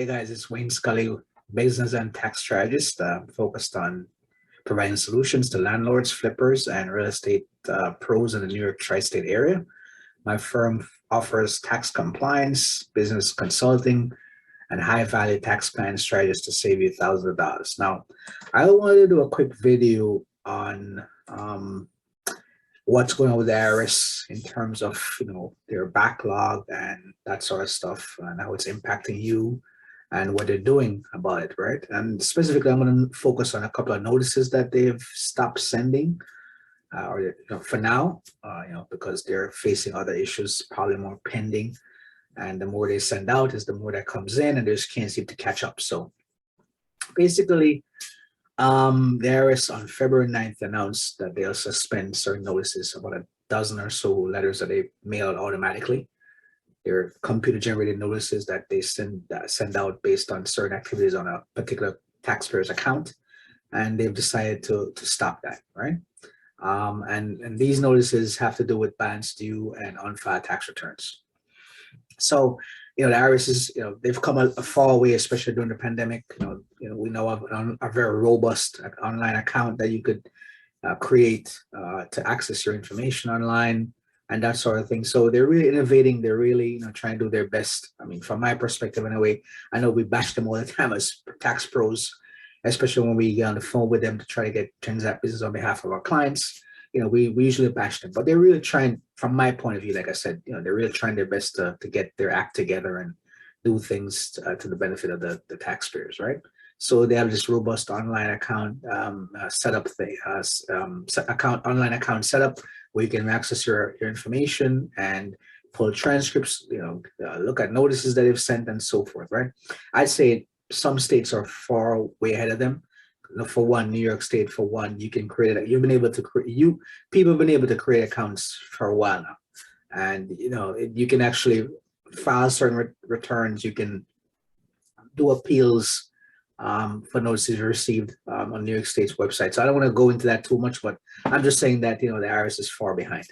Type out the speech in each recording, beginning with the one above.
Hey guys, it's Wayne Scully, business and tax strategist, focused on providing solutions to landlords, flippers, and real estate pros in the New York tri-state area. My firm offers tax compliance, business consulting, and high-value tax plan strategies to save you thousands of dollars. Now, I wanted to do a quick video on what's going on with the IRS in terms of their backlog and that sort of stuff, and how it's impacting you and what they're doing about it, right? And specifically, I'm going to focus on a couple of notices that they've stopped sending, or for now, because they're facing other issues, probably more pending. And the more they send out is the more that comes in, and they just can't seem to catch up. So basically, the IRS on February 9th announced that they'll suspend certain notices, about a dozen or so letters that they mail out automatically. They're computer-generated notices that they send out based on certain activities on a particular taxpayer's account, and they've decided to stop that, right? And these notices have to do with balance due and unfiled tax returns. So, the IRS is, they've come a far way, especially during the pandemic. We know of a very robust online account that you could create to access your information online and that sort of thing. So they're really innovating. They're really, trying to do their best. I mean, from my perspective, anyway, I know we bash them all the time as tax pros, especially when we get on the phone with them to try to transact business on behalf of our clients. We usually bash them, but they're really trying, from my point of view, like I said, they're really trying their best to get their act together and do things to the benefit of the taxpayers, right? So they have this robust online account setup, online account setup where you can access your information and pull transcripts, look at notices that they've sent and so forth, right? I'd say some states are far way ahead of them. For one, New York State, for one, you can create it. You've been able to create, people have been able to create accounts for a while now. And, you can actually file certain returns. You can do appeals for notices received on New York State's website. So I don't want to go into that too much, but I'm just saying that, the IRS is far behind,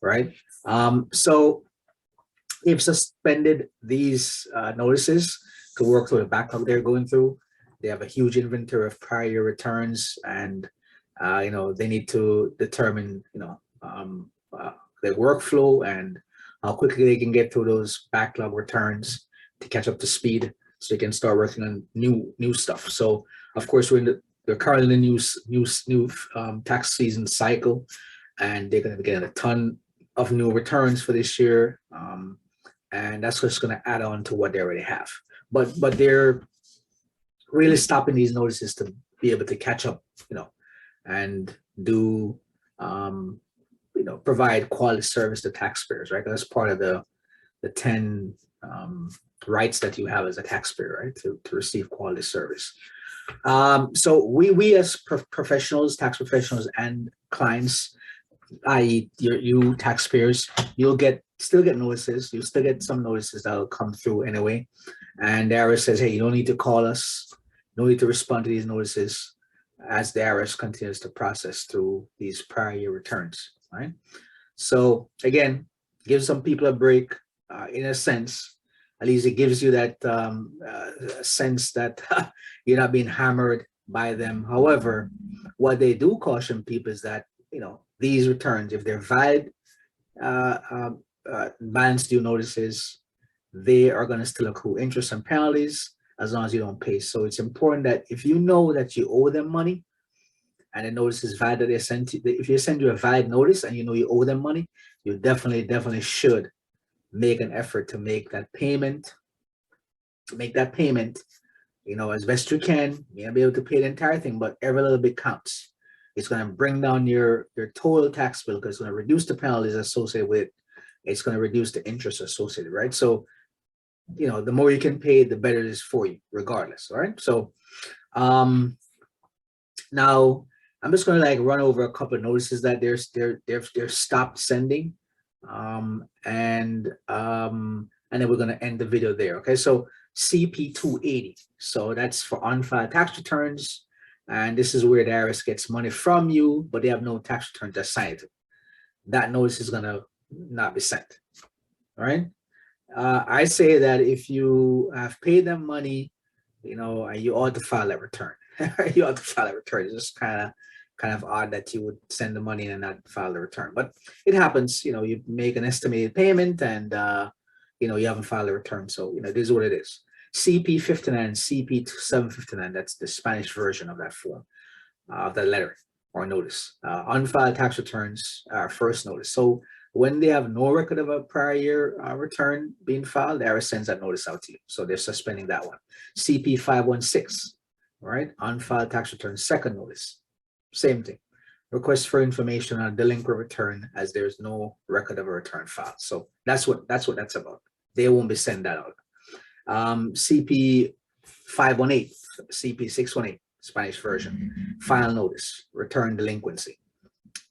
right? So they've suspended these notices to work through the backlog they're going through. They have a huge inventory of prior year returns, and they need to determine their workflow and how quickly they can get through those backlog returns to catch up to speed, so they can start working on new stuff. So of course they're currently in the new tax season cycle, and they're going to be getting a ton of new returns for this year, and that's just going to add on to what they already have. But they're really stopping these notices to be able to catch up, and do, provide quality service to taxpayers, right? That's part of the 10 rights that you have as a taxpayer, right? To receive quality service. So we as professionals, tax professionals and clients, i.e. you taxpayers, you'll still get notices. You'll still get some notices that'll come through anyway. And the IRS says, hey, you don't need to call us. No need to respond to these notices as the IRS continues to process through these prior year returns, right? So again, give some people a break in a sense. At least it gives you that sense that you're not being hammered by them. However, what they do caution people is that, these returns, if they're valid balance due notices, they are going to still accrue interest and penalties as long as you don't pay. So it's important that if you know that you owe them money and the notice is valid, that they send you, if they send you a valid notice and you owe them money, you definitely should make an effort to make that payment. As best you can. You may be able to pay the entire thing, but every little bit counts. It's going to bring down your total tax bill, because it's going to reduce the penalties associated with it. It's going to reduce the interest associated, right? So the more you can pay, the better it is for you, regardless. All right. So now I'm just going to run over a couple of notices that they're stopped sending, and then we're going to end the video there. Okay. So CP 280. So that's for unfiled tax returns, and this is where the IRS gets money from you, but they have no tax returns assigned. That notice is going to not be sent. All right. I say that if you have paid them money and you ought to file that return. You ought to file a return. It's just kind of odd that you would send the money and not file the return, but it happens. You make an estimated payment and you haven't filed a return, so this is what it is. CP 59, CP 759. That's the Spanish version of that form, of that letter or notice. Unfiled tax returns are first notice. So when they have no record of a prior year return being filed, the IRS sends that notice out to you. So they're suspending that one. CP 516, right? Unfiled tax return, second notice. Same thing. Request for information on a delinquent return as there's no record of a return filed. So that's what that's about. They won't be sending that out. CP 518, CP 618, Spanish version, final notice, return delinquency.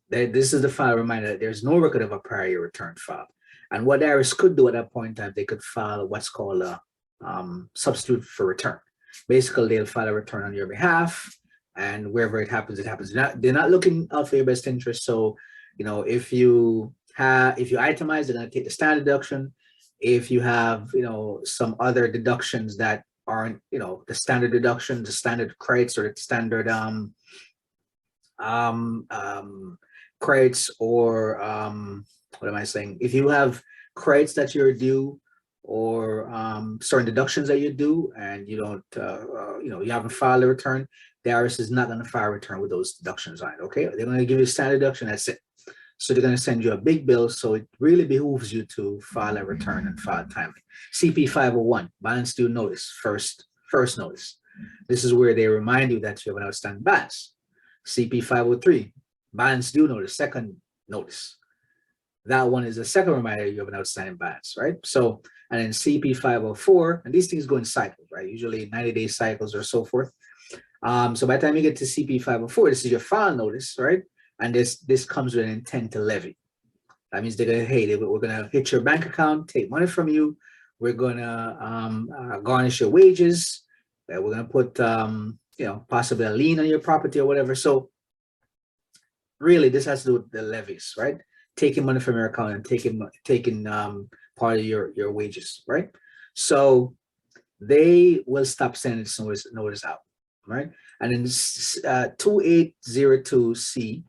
This is the final reminder that there's no record of a prior year return filed. And what IRS could do at that point in time, they could file what's called a substitute for return. Basically, they'll file a return on your behalf, and wherever it happens, it happens. They're not looking out for your best interest. So, if you itemize, they're going to take the standard deduction. If you have, some other deductions that aren't, the standard deductions, the standard credits, or the standard credits, or what am I saying? If you have credits that you're due, or certain deductions that you do, and you don't, you haven't filed a return, the IRS is not going to file a return with those deductions on it. Okay, they're going to give you a standard deduction. That's it. So they're going to send you a big bill. So it really behooves you to file a return and file timely. CP 501, balance due notice, first notice. This is where they remind you that you have an outstanding balance. CP 503, balance due notice, second notice. That one is a second reminder you have an outstanding balance, right? So, and then CP 504, and these things go in cycles, right? Usually 90-day cycles or so forth. So by the time you get to CP 504, this is your file notice, right? And this comes with an intent to levy. That means they're gonna, hey, we're gonna hit your bank account, take money from you. We're gonna garnish your wages. We're gonna put possibly a lien on your property or whatever. So really, this has to do with the levies, right? Taking money from your account and taking part of your wages, right? So they will stop sending this notice out, right? And then 2802C,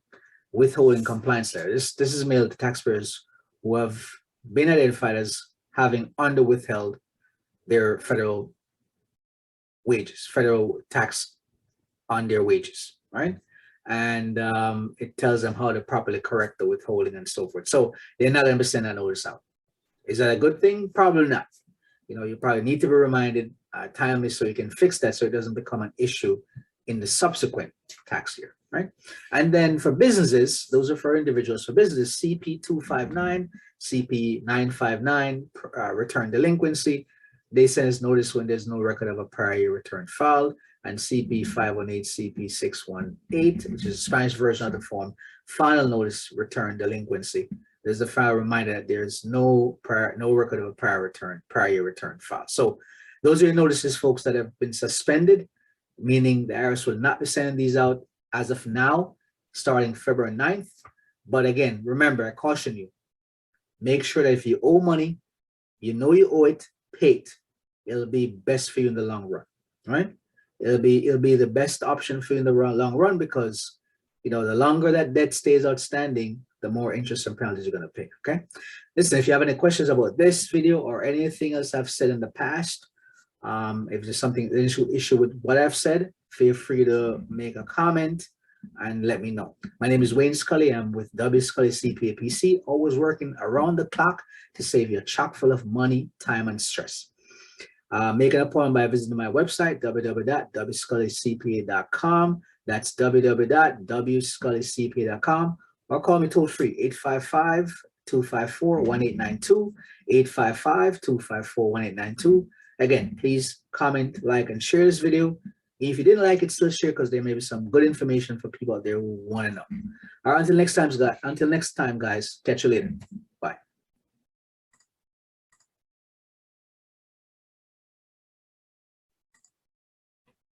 withholding compliance letter. This is mailed to taxpayers who have been identified as having under withheld their federal wages, federal tax on their wages, right? And it tells them how to properly correct the withholding and so forth. So they're not going to send that notice out. Is that a good thing? Probably not. You probably need to be reminded timely so you can fix that so it doesn't become an issue in the subsequent tax year, right? And then for businesses, those are for individuals. For businesses, CP 259, CP 959, return delinquency. They send us notice when there's no record of a prior year return filed. And CP 518, CP 618, which is the Spanish version of the form, final notice return delinquency. There's a final reminder that there's no record of a prior year return filed. So those are your notices, folks, that have been suspended, meaning the IRS will not be sending these out as of now, starting February 9th. But again, remember, I caution you, make sure that if you owe money, you owe it, pay it. It'll be best for you in the long run, right? It'll be the best option for you in the long run, because the longer that debt stays outstanding, the more interest and penalties you're going to pay. Okay. Listen, if you have any questions about this video or anything else I've said in the past, if there's something issue with what I've said, feel free to make a comment and let me know. My name is Wayne Scully. I'm with W. Scully CPA PC, always working around the clock to save you a chock full of money, time, and stress. Make an appointment by visiting my website, www.wscullycpa.com. That's www.wscullycpa.com. Or call me toll free, 855-254-1892, 855-254-1892. Again, please comment, like, and share this video. If you didn't like it, still share, because there may be some good information for people out there who want to know. All right, until next time, guys, catch you later.